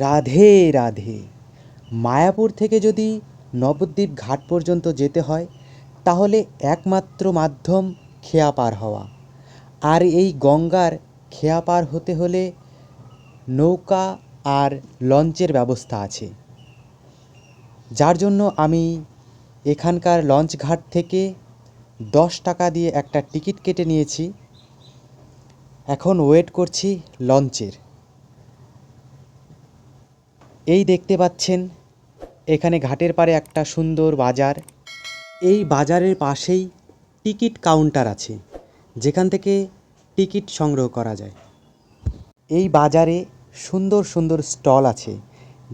রাধে রাধে। মায়াপুর থেকে যদি নবদ্বীপ ঘাট পর্যন্ত যেতে হয় তাহলে একমাত্র মাধ্যম খেয়া পার হওয়া। আর এই গঙ্গার খেয়া পার হতে হলে নৌকা আর লঞ্চের ব্যবস্থা আছে, যার জন্য আমি এখানকার লঞ্চ ঘাট থেকে 10 টাকা দিয়ে একটা টিকিট কেটে নিয়েছি। এখন ওয়েট করছি লঞ্চের। এই দেখতে পাচ্ছেন এখানে ঘাটের পাড়ে একটা সুন্দর বাজার। এই বাজারের পাশেই টিকিট কাউন্টার আছে, যেখান থেকে টিকিট সংগ্রহ করা যায়। এই বাজারে সুন্দর সুন্দর স্টল আছে,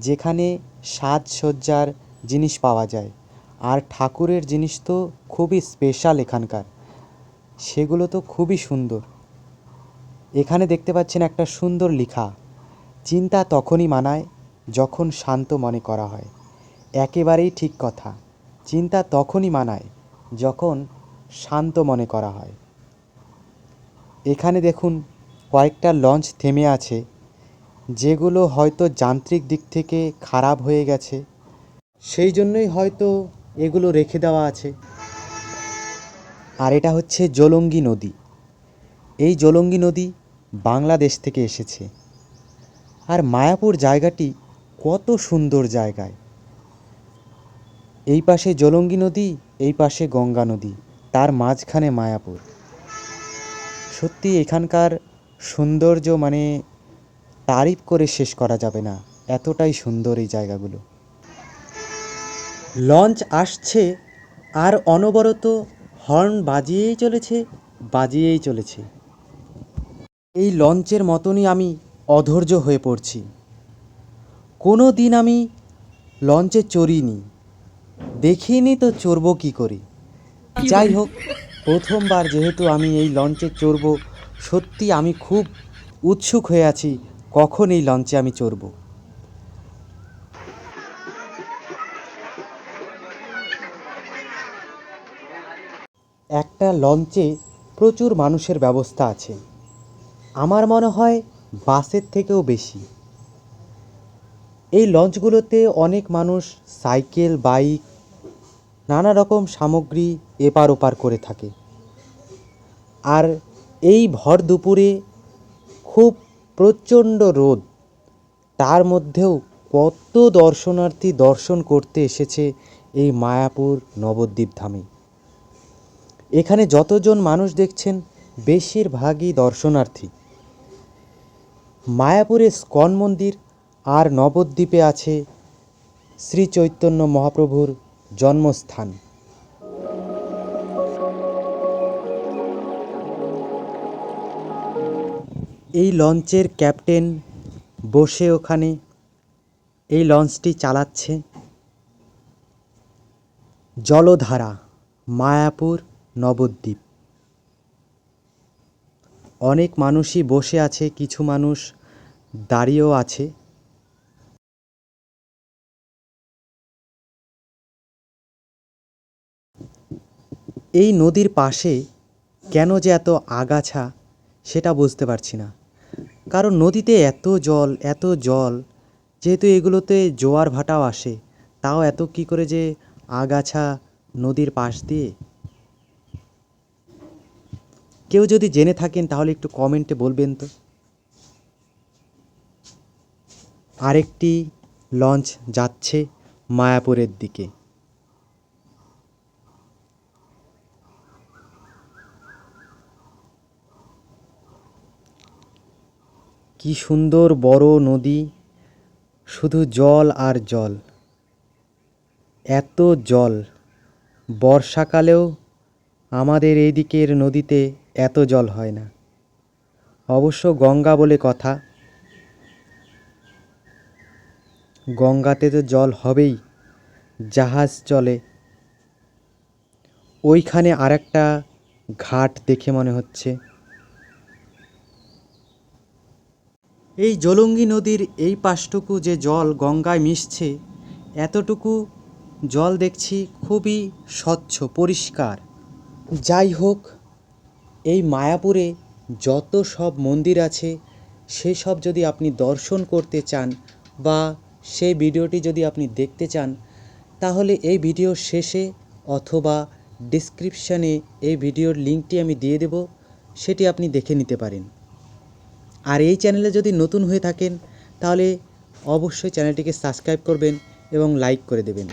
যেখানে সাজসজ্জার জিনিস পাওয়া যায়। আর ঠাকুরের জিনিস তো খুবই স্পেশাল এখানকার, সেগুলো তো খুবই সুন্দর। এখানে দেখতে পাচ্ছেন একটা সুন্দর লেখা, চিন্তা তখনই মানায় যখন শান্ত মনে করা হয়। একেবারেই ঠিক কথা, চিন্তা তখনই মানায় যখন শান্ত মনে করা হয়। এখানে দেখুন কয়েকটা লঞ্চ থেমে আছে, যেগুলো হয়তো যান্ত্রিক দিক থেকে খারাপ হয়ে গেছে, সেই জন্যই হয়তো এগুলো রেখে দেওয়া আছে। আর এটা হচ্ছে জলঙ্গি নদী। এই জলঙ্গি নদী বাংলাদেশ থেকে এসেছে। আর মায়াপুর জায়গাটি কত সুন্দর জায়গায়। এই পাশে জলঙ্গি নদী, এই পাশে গঙ্গা নদী, তার মাঝখানে মায়াপুর। সত্যি এখানকার সৌন্দর্য মানে তারিফ করে শেষ করা যাবে না, এতটাই সুন্দর এই জায়গাগুলো। লঞ্চ আসছে আর অনবরত হর্ন বাজিয়েই চলেছে, বাজিয়েই চলেছে। এই লঞ্চের মতনই আমি অধৈর্য হয়ে পড়ছি। কোনো দিন আমি লঞ্চে চড়িনি, দেখিনি তো চড়বো কী করে। যাই হোক, প্রথমবার যেহেতু আমি এই লঞ্চে চড়বো, সত্যি আমি খুব উৎসুক হয়ে আছি কখন এই লঞ্চে আমি চড়বো। একটা লঞ্চে প্রচুর মানুষের ব্যবস্থা আছে, আমার মনে হয় বাসের থেকেও বেশি। এই লঞ্চগুলোতে অনেক মানুষ সাইকেল, বাইক, নানা রকম সামগ্রী এপার ওপার করে থাকে। আর এই ভর দুপুরে খুব প্রচণ্ড রোদ, তার মধ্যেও কত দর্শনার্থী দর্শন করতে এসেছে এই মায়াপুর নবদ্বীপ ধামে। এখানে যতজন মানুষ দেখছেন বেশিরভাগই দর্শনার্থী। মায়াপুরে ইস্কন মন্দির আর নবদ্বীপে আছে শ্রী চৈতন্য মহাপ্রভুর জন্মস্থান। এই লঞ্চের ক্যাপ্টেন বসে ওখানে এই লঞ্চটি চালাচ্ছে। জলধারা, মায়াপুর নবদ্বীপ। অনেক মানুষই বসে আছে, কিছু মানুষ দাঁড়িয়েও আছে। এই নদীর পাশে কেন যে এত আগাছা সেটা বুঝতে পারছি না। কারণ নদীতে এত জল, এত জল, যেহেতু এগুলোতে জোয়ার ভাটাও আসে, তাও এত কী করে যে আগাছা নদীর পাশ দিয়ে। কেউ যদি জেনে থাকেন তাহলে একটু কমেন্টে বলবেন তো। আরেকটি লঞ্চ যাচ্ছে মায়াপুরের দিকে। কি সুন্দর বড় নদী, শুধু জল আর জল, এত জল। বর্ষাকালেও আমাদের এই দিকের নদীতে এত জল হয় না। অবশ্য গঙ্গা বলে কথা, গঙ্গাতে তো জল হবেই, জাহাজ চলে। ওইখানে আরেকটা ঘাট দেখে মনে হচ্ছে। এই জলঙ্গি নদীর এই পাশটুকু যে জল গঙ্গায় মিশছে, এতটুকু জল দেখছি খুবই স্বচ্ছ, পরিষ্কার। যাই হোক, এই মায়াপুরে যত সব মন্দির আছে সেসব যদি আপনি দর্শন করতে চান, বা সেই ভিডিওটি যদি আপনি দেখতে চান, তাহলে এই ভিডিওর শেষে অথবা ডেসক্রিপশানে এই ভিডিওর লিঙ্কটি আমি দিয়ে দেব, সেটি আপনি দেখে নিতে পারেন। আর এই চ্যানেলে যদি নতুন হয়ে থাকেন, তাহলে অবশ্যই চ্যানেলটিকে সাবস্ক্রাইব করবেন এবং লাইক করে দেবেন।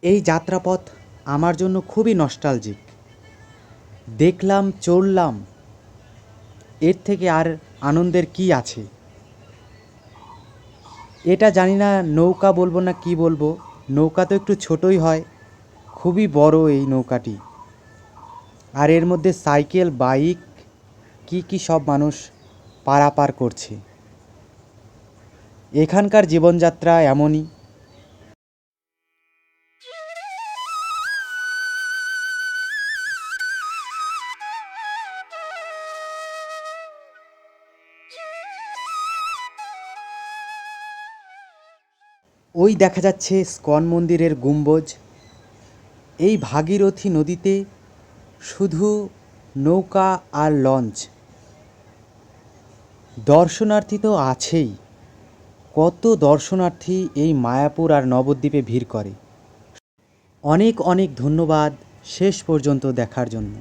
এই যাত্রাপথ আমার জন্য খুবই নস্টালজিক। দেখলাম, চড়লাম, এর থেকে আর আনন্দের কী আছে। এটা জানি না নৌকা বলবো না কি বলবো, নৌকা তো একটু ছোটই হয়, খুবই বড় এই নৌকাটি। আর এর মধ্যে সাইকেল, বাইক, কি সব মানুষ পারাপার করছে। এখানকার জীবনযাত্রা এমনই। ওই দেখা যাচ্ছে ইস্কন মন্দিরের গম্বুজ। এই ভাগীরথী নদীতে শুধু নৌকা আর লঞ্চ, দর্শনার্থী তো আছেই। কত দর্শনার্থী এই মায়াপুর আর নবদ্বীপে ভিড় করে। অনেক অনেক ধন্যবাদ শেষ পর্যন্ত দেখার জন্য।